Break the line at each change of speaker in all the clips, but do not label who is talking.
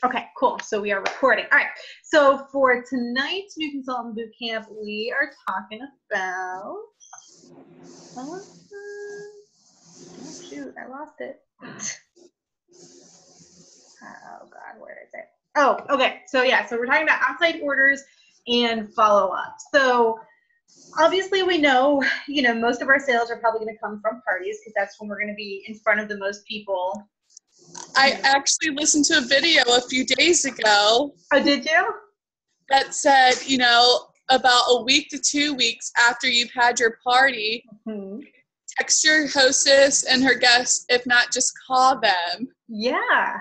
Okay, cool. So we are recording. All right. So for tonight's New Consultant Bootcamp, we are talking about. Oh shoot! I lost it. Oh God, where is it? Oh, okay. So yeah. So we're talking about outside orders and follow up. So obviously we know, most of our sales are probably going to come from parties because that's when we're going to be in front of the most people.
I actually listened to a video a few days ago.
Oh, did you?
That said, about a week to 2 weeks after you've had your party, text your hostess and her guests. If not, just call them.
Yeah.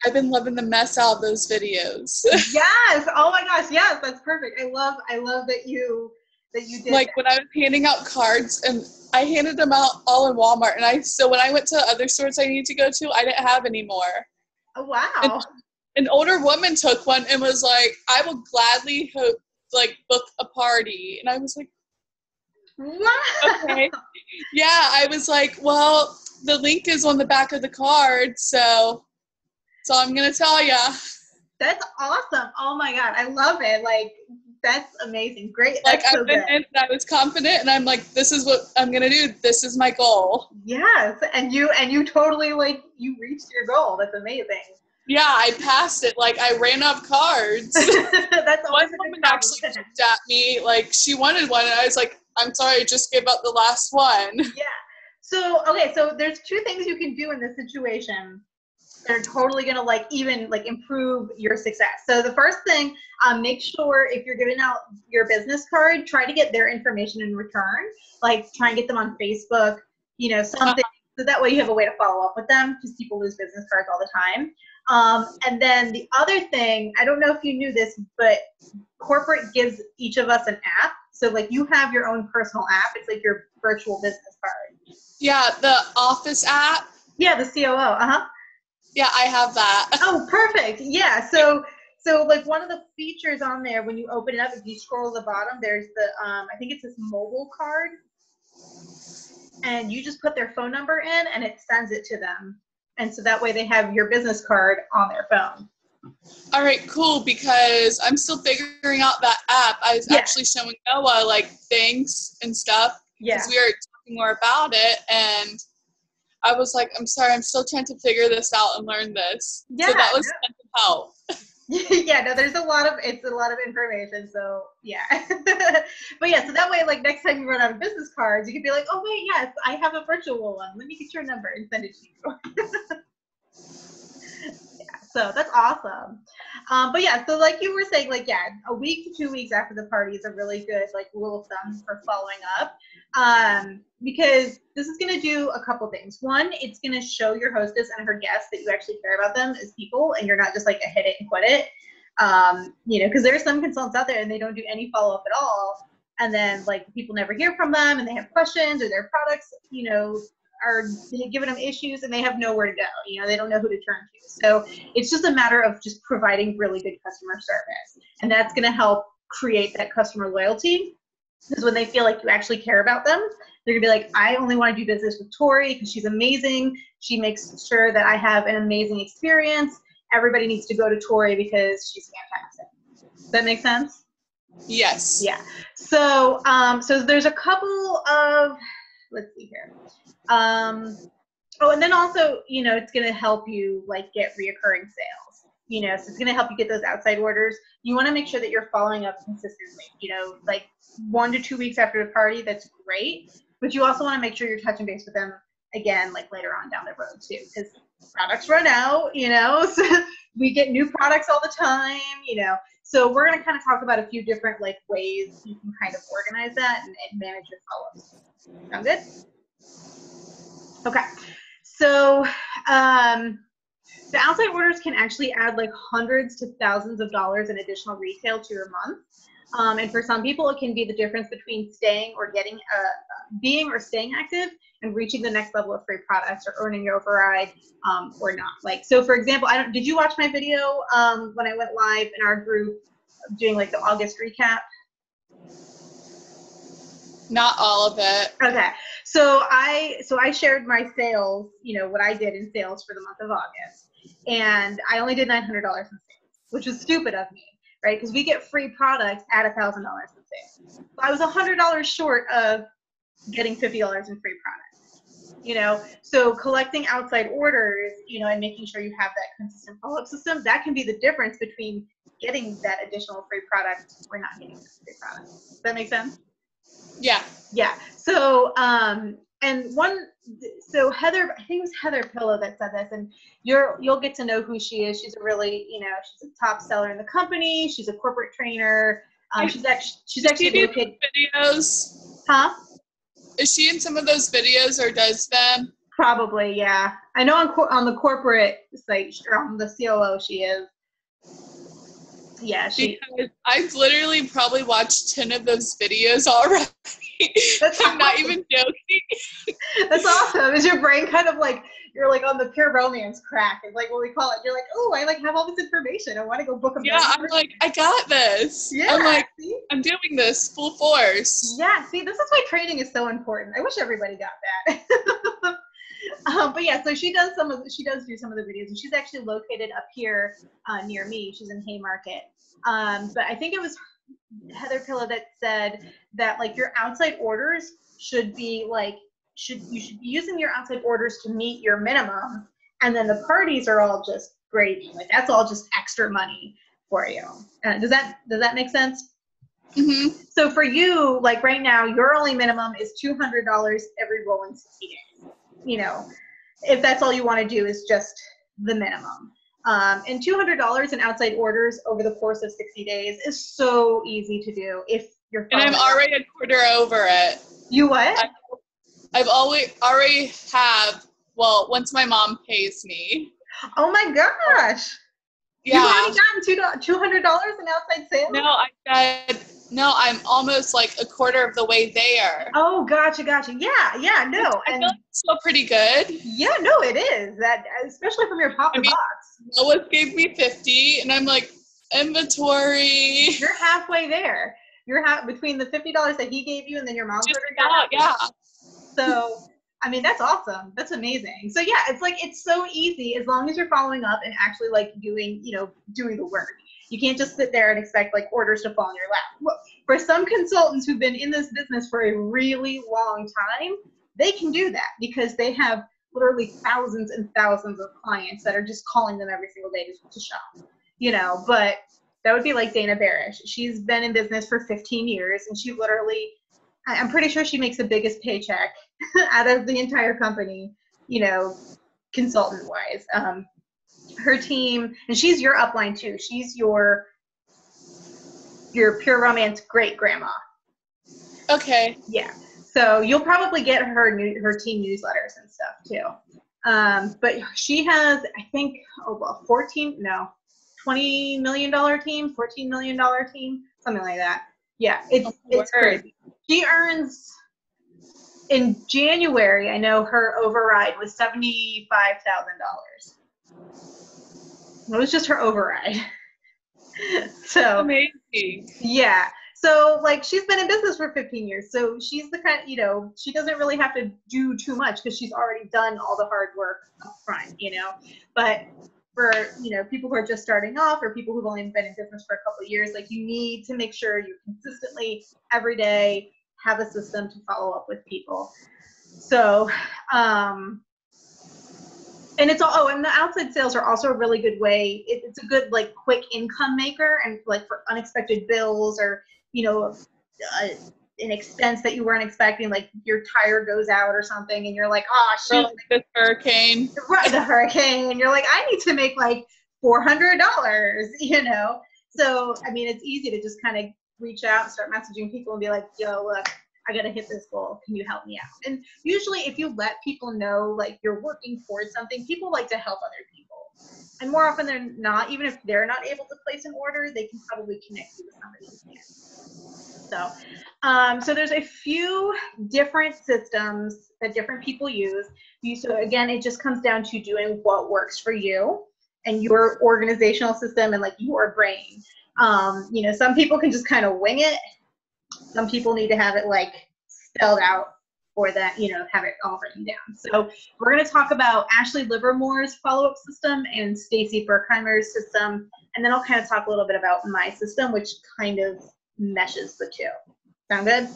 I've been loving the mess out of those videos.
Yes. Oh my gosh. Yes, that's perfect. I love that you did
like
that.
When I was handing out cards, and I handed them out all in Walmart, and so when I went to other stores I needed to go to, I didn't have any more.
Oh, wow.
And an older woman took one and was like, "I will gladly book a party." And I was like,
wow.
Okay. Yeah, I was like, well, the link is on the back of the card, so that's all I'm going to tell you.
That's awesome. Oh my God. I love it. Like, that's amazing. Great.
Like,
That's
I
so
went
good.
in and I was confident, and I'm like, this is what I'm going to do. This is my goal.
Yes. And you totally, you reached your goal. That's amazing.
Yeah, I passed it. Like, I ran out of cards.
That's always
One woman actually looked at me like she wanted one, and I was like, I'm sorry, I just gave out the last one.
Yeah. So, okay, so there's two things you can do in this situation that are totally going to improve your success. So the first thing, make sure if you're giving out your business card, try to get their information in return. Like, try and get them on Facebook, something. So that way you have a way to follow up with them, because people lose business cards all the time. And then the other thing, I don't know if you knew this, but corporate gives each of us an app. So you have your own personal app. It's like your virtual business card.
Yeah, the Office app.
Yeah, the COO. Uh-huh.
Yeah, I have that.
Oh, perfect. Yeah. So one of the features on there, when you open it up, if you scroll to the bottom, there's the I think it's this mobile card. And you just put their phone number in and it sends it to them. And so that way they have your business card on their phone.
All right, cool, because I'm still figuring out that app. I was actually showing Noah things and stuff because we were talking more about it, and I was like, I'm sorry, I'm still trying to figure this out and learn this. Yeah, so that was meant to help.
Yeah, no, it's a lot of information, so yeah. But yeah, so that way, next time you run out of business cards, you can be like, oh wait, yes, I have a virtual one. Let me get your number and send it to you. Yeah, so that's awesome. But yeah, so you were saying, a week to 2 weeks after the party is a really good rule of thumb for following up. Because this is going to do a couple things. One, it's going to show your hostess and her guests that you actually care about them as people, and you're not just a hit it and quit it. Because there are some consultants out there and they don't do any follow up at all, and then people never hear from them, and they have questions, or their products, are giving them issues, and they have nowhere to go. They don't know who to turn to. So it's just a matter of just providing really good customer service, and that's going to help create that customer loyalty. Because when they feel like you actually care about them, they're gonna be like, I only want to do business with Tori because she's amazing. She makes sure that I have an amazing experience. Everybody needs to go to Tori because she's fantastic. Does that make sense?
Yes.
Yeah. So, so there's a couple of, let's see here. Oh, and then also, it's gonna help you get reoccurring sales. So it's gonna help you get those outside orders. You want to make sure that you're following up consistently. 1 to 2 weeks after the party, that's great. But you also want to make sure you're touching base with them again, later on down the road too, because products run out, so we get new products all the time, So we're going to kind of talk about a few different ways you can kind of organize that and manage your follow-ups. Sound good? Okay. So, the outside orders can actually add hundreds to thousands of dollars in additional retail to your month. And for some people, it can be the difference between staying or getting being or staying active and reaching the next level of free products or earning your override or not. So for example, did you watch my video when I went live in our group doing the August recap?
Not all of it.
Okay. So I shared my sales, what I did in sales for the month of August. and I only did $900 in sales, which was stupid of me, right? Because we get free products at $1,000 in sales. So I was $100 short of getting $50 in free products, you know? So collecting outside orders, you know, and making sure you have that consistent follow-up system, that can be the difference between getting that additional free product or not getting that free product. Does that make sense?
Yeah.
Yeah. So, so Heather, I think it was Heather Pillow that said this, and you'll get to know who she is. She's a really, you know, she's a top seller in the company. She's a corporate trainer. She's actually located
videos.
Huh?
Is she in some of those videos or does them?
Probably, yeah. I know on the corporate site, or on the COO, she is. Yeah,
because I've literally probably watched 10 of those videos already.
That's
I'm not even joking.
That's awesome. Is your brain kind of like, you're like on the pure romance crack? It's like what we call it. You're like, oh, I like have all this information. I want to go book a
Yeah, I'm like, I got this.
Yeah,
I'm like,
see?
I'm doing this full force.
Yeah, see, this is why training is so important. I wish everybody got that. But yeah, so she does do some of the videos, and she's actually located up here near me. She's in Haymarket. But I think it was Heather Pillow that said that like your outside orders should be like you should be using your outside orders to meet your minimum, and then the parties are all just gravy. Like that's all just extra money for you. Does that make sense?
Mm-hmm.
So for you, like right now, your only minimum is $200 every rolling 60 days. You know, if that's all you want to do is just the minimum. And $200 in outside orders over the course of 60 days is so easy to do if you're
And I'm already a quarter over it.
You what?
I've already have, well, once my mom pays me.
Oh my gosh.
Yeah.
You've already gotten $200 in outside sales?
No, I'm almost like a quarter of the way there.
Oh, gotcha. Yeah, no.
I feel like it's still pretty good.
Yeah, no, it is. That, especially from your box.
Lois gave me 50, and I'm like, inventory.
You're halfway there. You're between the $50 that he gave you and then your mom's order.
Yeah.
So, I mean, that's awesome. That's amazing. So yeah, it's like, it's so easy as long as you're following up and actually like doing the work. You can't just sit there and expect like orders to fall in your lap. Well, for some consultants who've been in this business for a really long time, they can do that because they have literally thousands and thousands of clients that are just calling them every single day to shop, you know, but that would be like Dana Barish. She's been in business for 15 years and she literally, I'm pretty sure she makes the biggest paycheck out of the entire company, you know, consultant wise. Her team, and she's your upline too. She's your pure romance great grandma.
Okay.
Yeah. So you'll probably get her team newsletters and stuff too. But she has, I think, $20 million team, $14 million team, something like that. Yeah, it's crazy. She earns, in January, I know her override was $75,000. It was just her override. So
amazing.
Yeah. So like she's been in business for 15 years. So she's the kind, you know, she doesn't really have to do too much because she's already done all the hard work up front, you know. But for, you know, people who are just starting off or people who've only been in business for a couple of years, like you need to make sure you consistently every day have a system to follow up with people. So, and it's all, and the outside sales are also a really good way. It's a good like quick income maker and like for unexpected bills or, you know, an expense that you weren't expecting, like your tire goes out or something and you're like, oh shoot,
the hurricane.
Right, the hurricane, and you're like, I need to make like $400, you know. So I mean, it's easy to just kind of reach out and start messaging people and be like, yo, look, I gotta hit this goal. Can you help me out? And usually if you let people know like you're working towards something, people like to help other people. And more often than not, even if they're not able to place an order, they can probably connect you with somebody who can. So there's a few different systems that different people use. So again, it just comes down to doing what works for you and your organizational system and like your brain. You know, some people can just kind of wing it. Some people need to have it like spelled out for that, you know, have it all written down. So we're going to talk about Ashley Livermore's follow-up system and Stacy Burkheimer's system. And then I'll kind of talk a little bit about my system, which kind of meshes the two. Sound good?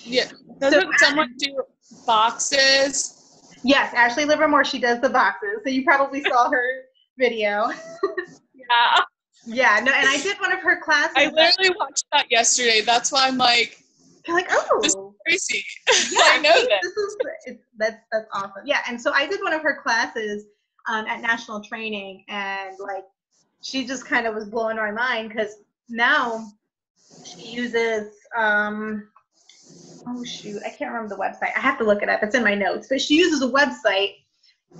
Yeah. Doesn't someone do boxes?
Yes, Ashley Livermore, she does the boxes. So you probably saw her video.
Yeah.
Yeah, no, and I did one of her classes.
I literally watched that yesterday. That's why I'm like,
you're like, oh,
this is crazy.
Yeah,
I know
that's awesome. Yeah, and so I did one of her classes at National Training, and like she just kind of was blowing my mind because now she uses oh shoot, I can't remember the website. I have to look it up. It's in my notes, but she uses a website,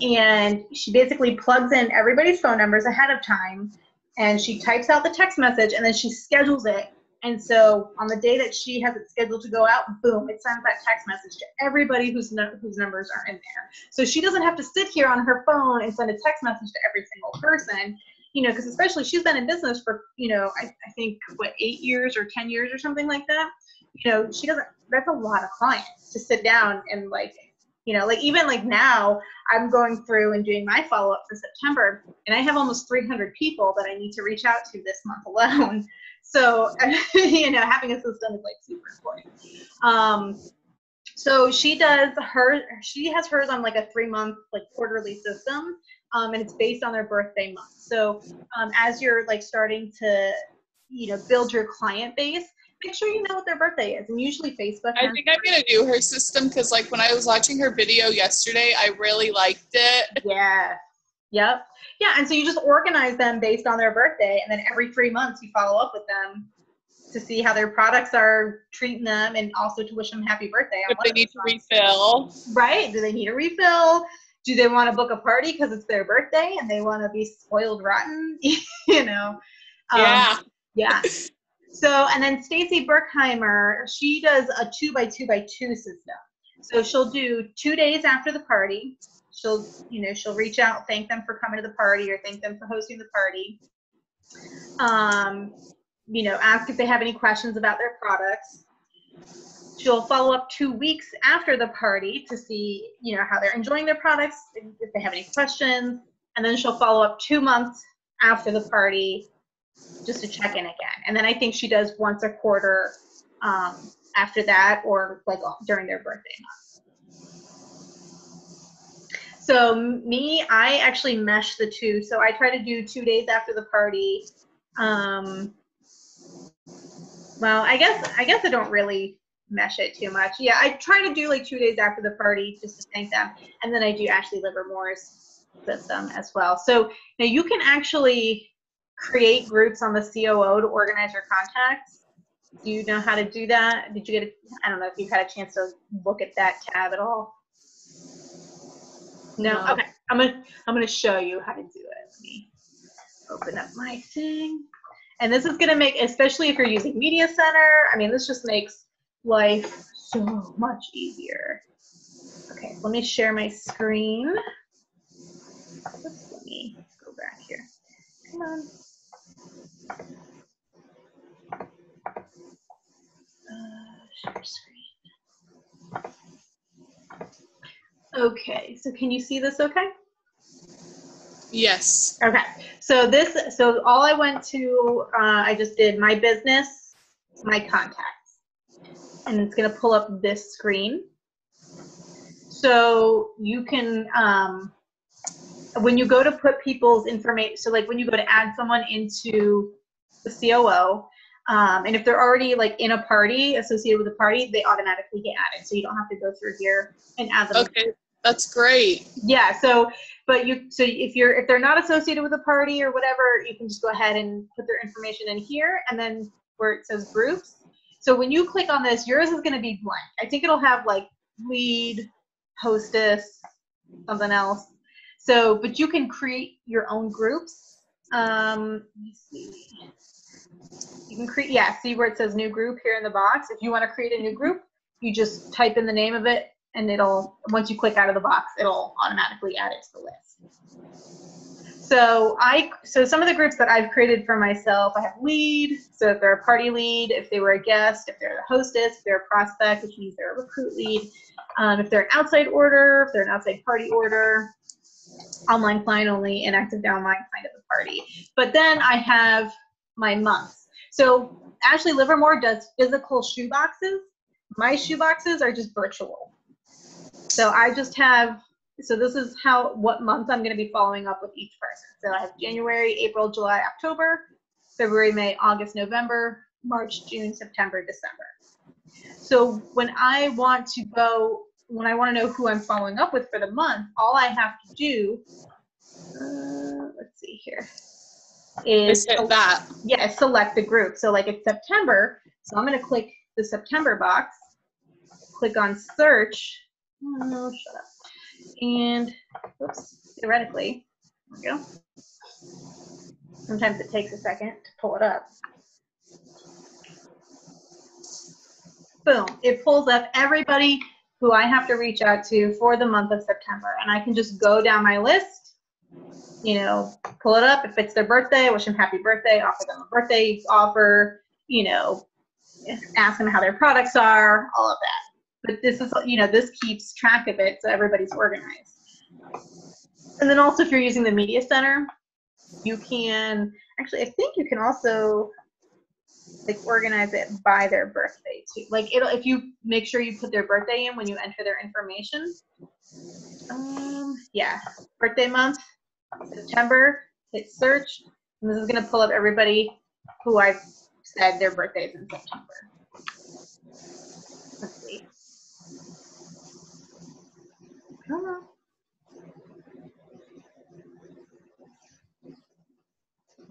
and she basically plugs in everybody's phone numbers ahead of time, and she types out the text message, and then she schedules it. And so on the day that she has it scheduled to go out, boom, it sends that text message to everybody whose numbers are in there. So she doesn't have to sit here on her phone and send a text message to every single person, you know, because especially she's been in business for, you know, I think, what, 8 years or 10 years or something like that. You know, she doesn't, that's a lot of clients to sit down and like, you know, like even like now I'm going through and doing my follow-up for September, and I have almost 300 people that I need to reach out to this month alone. So, you know, having a system is like super important. So she has hers on like a 3-month, like quarterly system, and it's based on their birthday month. So as you're like starting to, you know, build your client base, make sure you know what their birthday is. And usually Facebook
I think I'm going to do her system because like when I was watching her video yesterday, I really liked it.
Yeah. Yep. Yeah, and so you just organize them based on their birthday, and then every 3 months you follow up with them to see how their products are treating them, and also to wish them happy birthday.
If they need to refill.
Right. Do they need a refill? Do they want to book a party because it's their birthday and they want to be spoiled rotten? You know?
Yeah.
Yeah. So, and then Stacy Burkheimer, she does a 2x2x2 system. So she'll do 2 days after the party. She'll reach out, thank them for coming to the party or thank them for hosting the party. You know, ask if they have any questions about their products. She'll follow up 2 weeks after the party to see, you know, how they're enjoying their products, if they have any questions. And then she'll follow up 2 months after the party just to check in again. And then I think she does once a quarter after that, or like during their birthday month. So me, I actually mesh the two. So I try to do 2 days after the party. Well, I guess I don't really mesh it too much. Yeah, I try to do like 2 days after the party just to thank them. And then I do Ashley Livermore's system as well. So now you can actually create groups on the COO to organize your contacts. Do you know how to do that? Did you get I don't know if you've had a chance to look at that tab at all. No? Okay. I'm gonna show you how to do it. Let me open up my thing. And this is gonna make, especially if you're using Media Center, I mean, this just makes life so much easier. Okay, let me share my screen. Oops, let me go back here. Come on. Share screen. Okay, so can you see this okay?
Yes.
Okay, so all I went to, I just did my business, my contacts, and it's gonna pull up this screen. So you can, when you go to put people's information, so like when you go to add someone into the COO, and if they're already like in a party, associated with a party, they automatically get added. So you don't have to go through here and add them.
Okay, that's great.
Yeah, so if they're not associated with a party or whatever, you can just go ahead and put their information in here, and then where it says groups. So when you click on this, yours is gonna be blank. I think it'll have like lead, hostess, something else. So, but you can create your own groups. Let me see. You can create, yeah, see where it says new group here in the box. If you want to create a new group, you just type in the name of it, and once you click out of the box, it'll automatically add it to the list. So some of the groups that I've created for myself, I have lead. So if they're a party lead, if they were a guest, if they're the hostess, if they're a prospect, which means they're a recruit lead. If they're an outside order, if they're an outside party order, online client only, inactive downline kind of a party. But then I have my months. So Ashley Livermore does physical shoe boxes. My shoe boxes are just virtual. So I just have, so this is what month I'm going to be following up with each person. So I have January, April, July, October, February, May, August, November, March, June, September, December. So when I want to know who I'm following up with for the month, all I have to do, let's see here, is
hit that.
Yeah, select the group. So like it's September, so I'm going to click the September box, click on search. Oh, shut up. And oops, theoretically, there we go. Sometimes it takes a second to pull it up. Boom, it pulls up everybody who I have to reach out to for the month of September. And I can just go down my list, you know, pull it up. If it's their birthday, wish them happy birthday, offer them a birthday offer, you know, ask them how their products are, all of that. But this is, you know, this keeps track of it so everybody's organized. And then also if you're using the media center, you can, actually, I think you can also like organize it by their birthday too. Like if you make sure you put their birthday in when you enter their information. Yeah, birthday month, September, hit search, and this is gonna pull up everybody who I've said their birthdays in September. Let's see. Come on.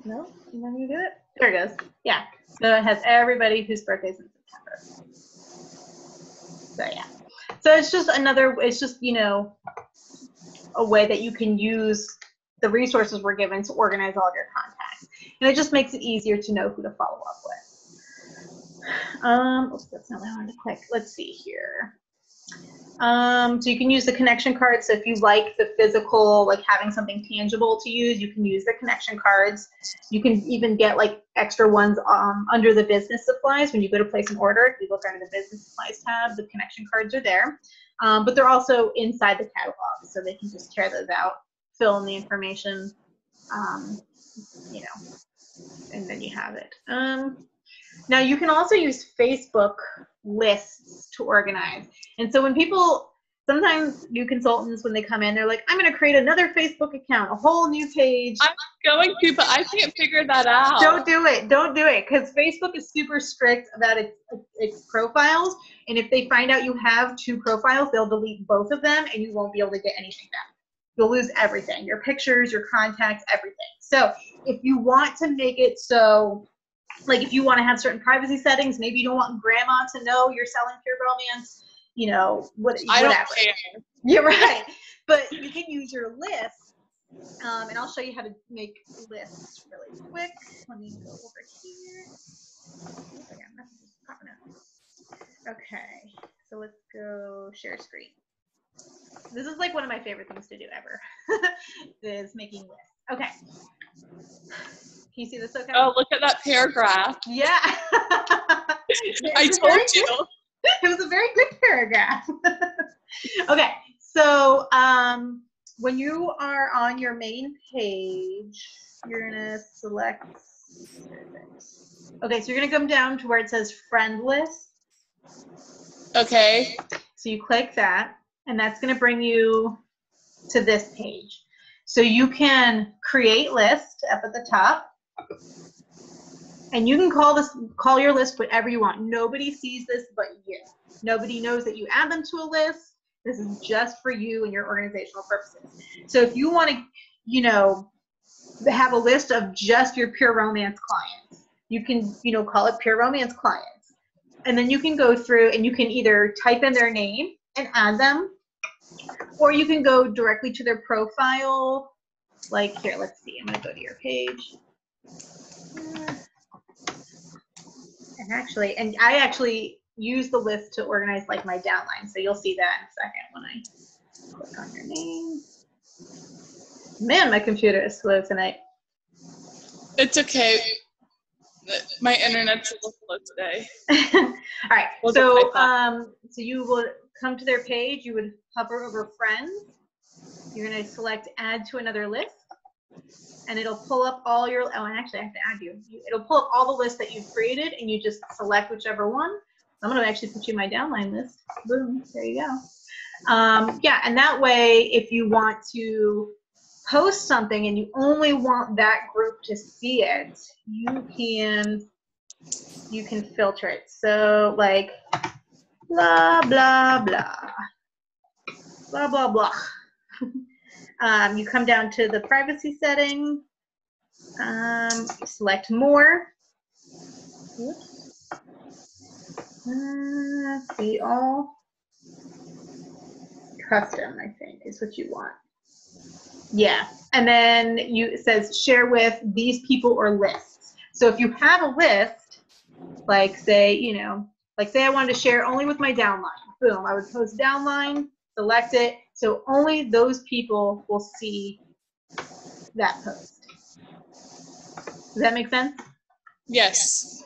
No, you want me to do it? There it goes. Yeah. So it has everybody whose birthday's in September. So yeah. So it's just, you know, a way that you can use the resources we're given to organize all of your contacts. And it just makes it easier to know who to follow up with. Oops, that's not what I wanted to click. Let's see here. So you can use the connection cards. So if you like the physical, like having something tangible to use, you can use the connection cards. You can even get like extra ones under the business supplies. When you go to place an order, if you look under the business supplies tab, the connection cards are there. But they're also inside the catalog, so they can just tear those out, fill in the information, you know, and then you have it. Now you can also use Facebook lists to organize. And so when people, sometimes new consultants, when they come in, they're like, I'm going to create another Facebook account, a whole new page.
I'm going to, but I can't figure that out.
Don't do it. Don't do it, because Facebook is super strict about its profiles. And if they find out you have 2 profiles, they'll delete both of them and you won't be able to get anything back. You'll lose everything, your pictures, your contacts, everything. So if you want to make it so, like if you want to have certain privacy settings, maybe you don't want grandma to know you're selling Pure Romance, you know, whatever.
I don't care.
You're right. But you can use your list, and I'll show you how to make lists really quick. Let me go over here. Okay, so let's go share screen. This is like one of my favorite things to do ever, is making lists. Okay. Can you see this okay?
Oh, look at that paragraph.
Yeah.
I told you.
It was a very good paragraph. Okay, so when you are on your main page, you're gonna select, okay, so you're gonna come down to where it says friend list.
Okay.
So you click that, and that's gonna bring you to this page. So you can create list up at the top, and you can call your list whatever you want. Nobody sees this but you. Nobody knows that you add them to a list. This is just for you and your organizational purposes. So if you want to, you know, have a list of just your Pure Romance clients, you can, you know, call it Pure Romance clients. And then you can go through and you can either type in their name and add them, or you can go directly to their profile. Like here, let's see, I'm gonna go to your page. And I actually use the list to organize like my downline. So you'll see that in a second when I click on your name. Man, my computer is slow tonight.
It's okay. My internet's a little slow today.
All right. So you would come to their page. You would hover over friends. You're going to select add to another list. And it'll pull up all your, oh, and actually I have to add you. It'll pull up all the lists that you've created, and you just select whichever one. I'm going to actually put you in my downline list. Boom. There you go. Yeah, and that way, if you want to post something and you only want that group to see it, you can filter it. So like blah blah blah blah blah blah. You come down to the privacy setting, select more. Whoops. See all. Custom, I think, is what you want. Yeah, and then it says share with these people or lists. So if you have a list, like say I wanted to share only with my downline, boom, I would post downline, select it, so only those people will see that post. Does that make sense?
Yes.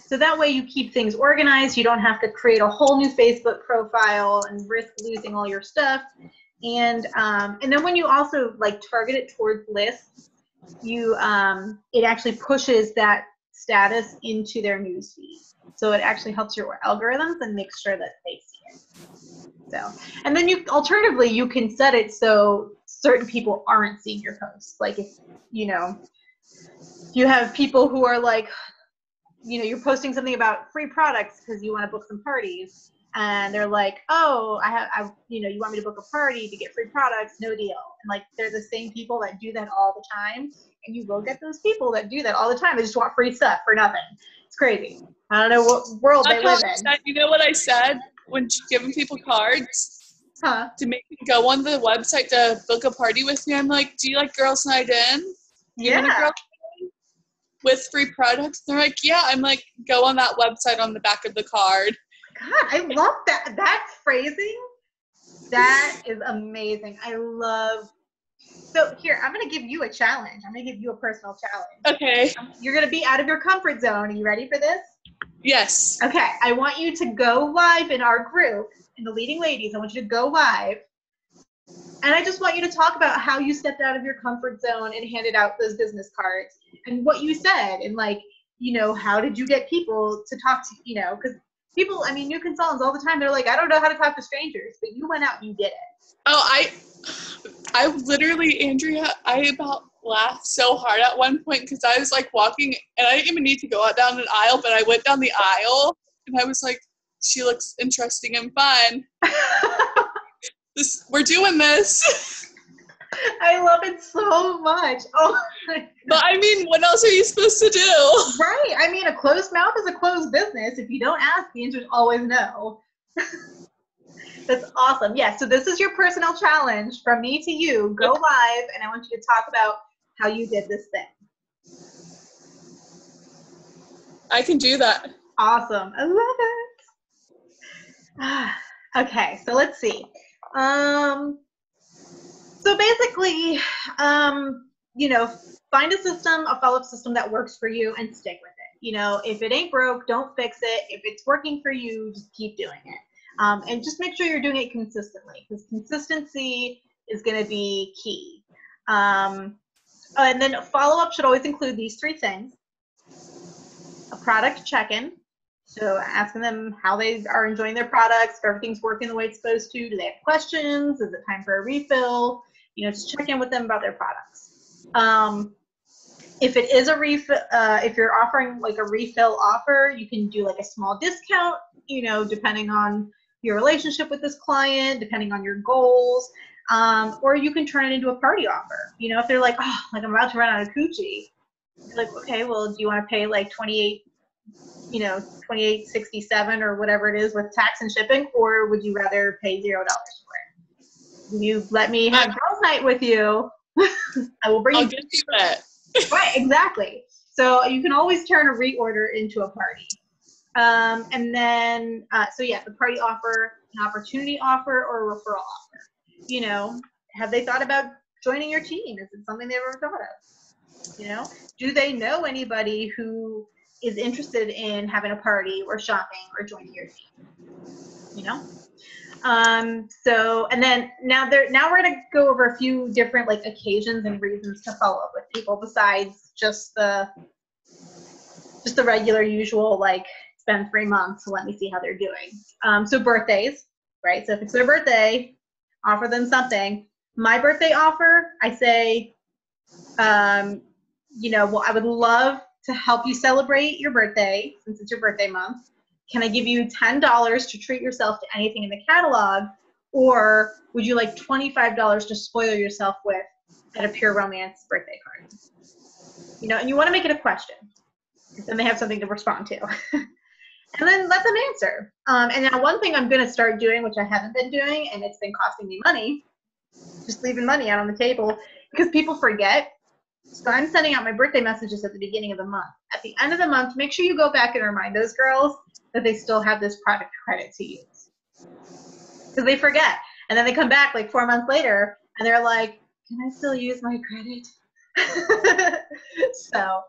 So that way you keep things organized. You don't have to create a whole new Facebook profile and risk losing all your stuff. And then when you also like target it towards lists, it actually pushes that status into their newsfeed. So it actually helps your algorithms and makes sure that they see it. So, and then alternatively you can set it so certain people aren't seeing your posts. Like if you have people who are like, you're posting something about free products because you want to book some parties, and they're like, oh, you want me to book a party to get free products, no deal. And like, they're the same people that do that all the time, and you will get those people that do that all the time. They just want free stuff for nothing. It's crazy. I don't know what world they live in.
You know what I said when giving people cards?
Huh?
To make them go on the website to book a party with me. I'm like, do you like Girls Night In?
Yeah.
With free products? They're like, yeah. I'm like, go on that website on the back of the card.
God, I love that. That phrasing, that is amazing. I love. So here, I'm going to give you a challenge. I'm going to give you a personal challenge.
Okay.
You're going to be out of your comfort zone. Are you ready for this?
Yes.
Okay. I want you to go live in our group, in the Leading Ladies. I want you to go live. And I just want you to talk about how you stepped out of your comfort zone and handed out those business cards and what you said. And like, how did you get people to talk to, because people, new consultants all the time, they're like, I don't know how to talk to strangers, but you went out and you did it.
Oh, I literally, Andrea, I about laughed so hard at one point because I was like walking and I didn't even need to go out down an aisle, but I went down the aisle and I was like, she looks interesting and fun. We're doing this.
I love it so much. Oh my God.
But what else are you supposed to do?
Right. A closed mouth is a closed business. If you don't ask, the answer is always no. That's awesome. Yeah, so this is your personal challenge from me to you. Go live, and I want you to talk about how you did this thing.
I can do that.
Awesome. I love it. Okay, so let's see. So basically, find a system, a follow-up system that works for you and stick with it. If it ain't broke, don't fix it. If it's working for you, just keep doing it. And just make sure you're doing it consistently, because consistency is going to be key. And then follow-up should always include these three things. A product check-in. So asking them how they are enjoying their products, if everything's working the way it's supposed to. Do they have questions? Is it time for a refill? Just check in with them about their products. If it is a refill, if you're offering like a refill offer, you can do like a small discount, depending on your relationship with this client, depending on your goals. Or you can turn it into a party offer. If they're like, oh, like I'm about to run out of coochie. You're like, okay, well, do you want to pay like $28.67 or whatever it is with tax and shipping, or would you rather pay $0 for it? You let me have girls' night with you. I will bring you.
I'll get you that.
Right, exactly. So you can always turn a reorder into a party. And then, so yeah, the party offer, an opportunity offer, or a referral offer. you know, have they thought about joining your team? Is it something they've ever thought of? You know, do they know anybody who is interested in having a party or shopping or joining your team? You know? So, and then now we're going to go over a few different like occasions and reasons to follow up with people besides just the regular usual, like, it's been 3 months, so let me see how they're doing. So birthdays, right? So if it's their birthday, offer them something. My birthday offer, I say, you know, well, I would love to help you celebrate your birthday since it's your birthday month. Can I give you $10 to treat yourself to anything in the catalog? Or would you like $25 to spoil yourself with at a Pure Romance birthday party? You know, and you want to make it a question, because then they have something to respond to. And then let them answer. And now one thing I'm going to start doing, which I haven't been doing, and it's been costing me money, just leaving money out on the table, because people forget. So I'm sending out my birthday messages at the beginning of the month. At the end of the month, make sure you go back and remind those girls that they still have this product credit to use. Because they forget. And then they come back like 4 months later, and they're like, can I still use my credit? So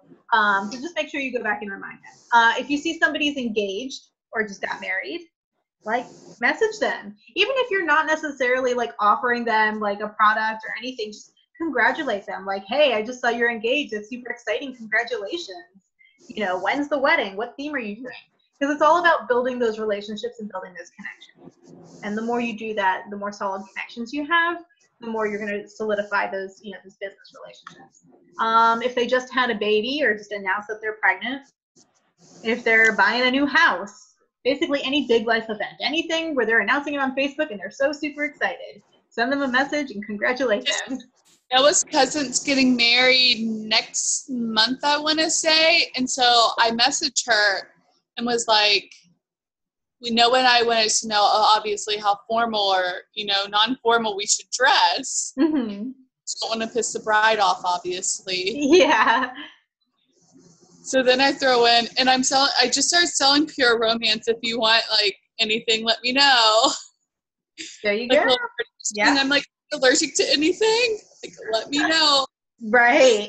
just make sure you go back and remind them. If you see somebody's engaged or just got married, like, message them. Even if you're not necessarily like offering them like a product or anything, just congratulate them. Like, hey, I just saw you're engaged. It's super exciting. Congratulations. You know, when's the wedding? What theme are you doing? Because it's all about building those relationships and building those connections. And the more you do that, the more solid connections you have, the more you're going to solidify those, you know, those business relationships. If they just had a baby or just announced that they're pregnant, if they're buying a new house, basically any big life event, anything where they're announcing it on Facebook and they're so super excited, send them a message and congratulate them.
Noah's cousin's getting married next month, I want to say. And so I messaged her and was like, Noah and I wanted to know, obviously, how formal or, you know, non-formal we should dress.
Mm-hmm.
Don't want to piss the bride off, obviously.
Yeah.
So then I throw in, and I just started selling Pure Romance. If you want, like, anything, let me know.
There you
like,
go.
Yeah. And I'm like, allergic to anything? Like, let me know.
Right.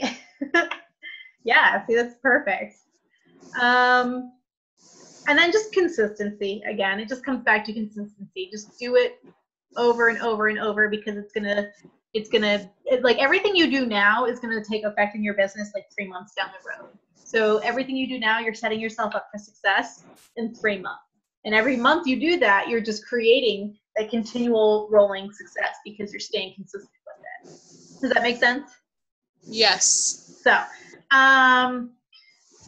Yeah, see, that's perfect. And then just consistency. Again, it just comes back to consistency. Just do it over and over and over, because like, everything you do now is going to take effect in your business like 3 months down the road. So everything you do now, you're setting yourself up for success in 3 months. And every month you do that, you're just creating that continual rolling success because you're staying consistent with it. Does that make sense?
Yes.
So,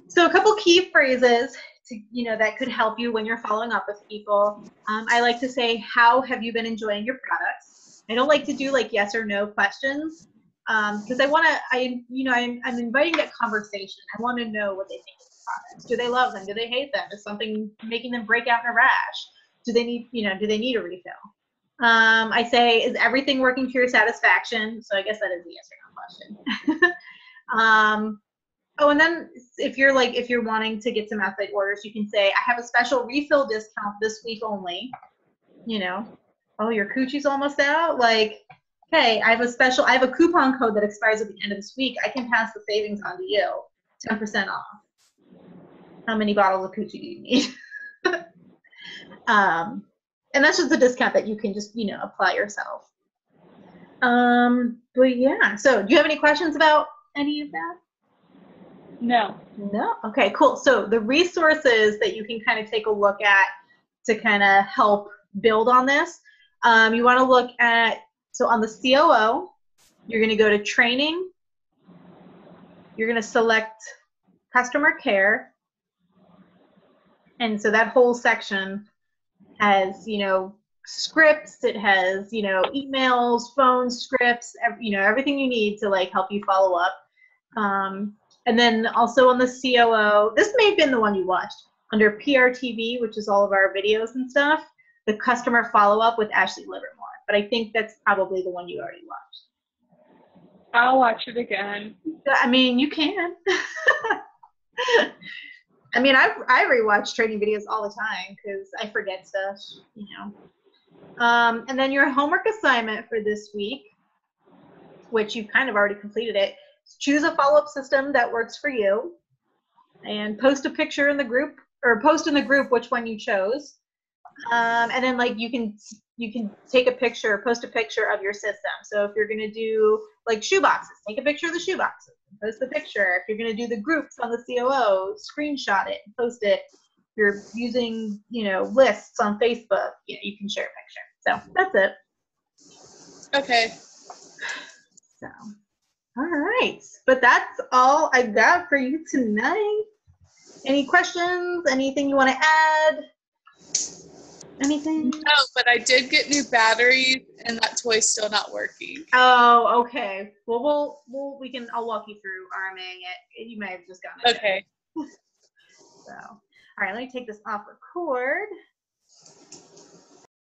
so a couple key phrases to, you know, that could help you when you're following up with people. I like to say, how have you been enjoying your products? I don't like to do like yes or no questions, because I'm inviting that conversation. I want to know what they think of the products. Do they love them? Do they hate them? Is something making them break out in a rash? Do they need a refill? I say, is everything working to your satisfaction? So I guess that is a yes or no question. Oh, and then if you're wanting to get some outside orders, you can say, I have a special refill discount this week only. You know, oh, your coochie's almost out. Like, hey, I have a coupon code that expires at the end of this week. I can pass the savings on to you, 10% off. How many bottles of coochie do you need? And that's just a discount that you can just, you know, apply yourself. But yeah, so do you have any questions about any of that?
No.
No? Okay, cool. So the resources that you can kind of take a look at to kind of help build on this, you want to look at, so on the COO, you're going to go to training. You're going to select customer care. And so that whole section has, you know, scripts, it has, you know, emails, phone scripts, everything you need to like help you follow up. And then also on the COO, this may have been the one you watched, under PRTV, which is all of our videos and stuff, the customer follow-up with Ashley Livermore. But I think that's probably the one you already watched.
I'll watch it again.
I mean, you can. I mean, I rewatch training videos all the time because I forget stuff, you know. And then your homework assignment for this week, which you've kind of already completed it, choose a follow-up system that works for you and post a picture in the group, or post in the group which one you chose. And then like you can take a picture, post a picture of your system. So if you're going to do like shoe boxes, take a picture of the shoe boxes and post the picture. If you're going to do the groups on the COO, screenshot it and post it. If you're using, you know, lists on Facebook, you know, you can share a picture. So that's it.
Okay.
So, all right. But that's all I got for you tonight. Any questions? Anything you want to add? Anything?
No, but I did get new batteries, and that toy's still not working.
Oh, okay. Well, I'll walk you through RMAing it. You may have just gotten it.
Okay.
So, all right, let me take this off record.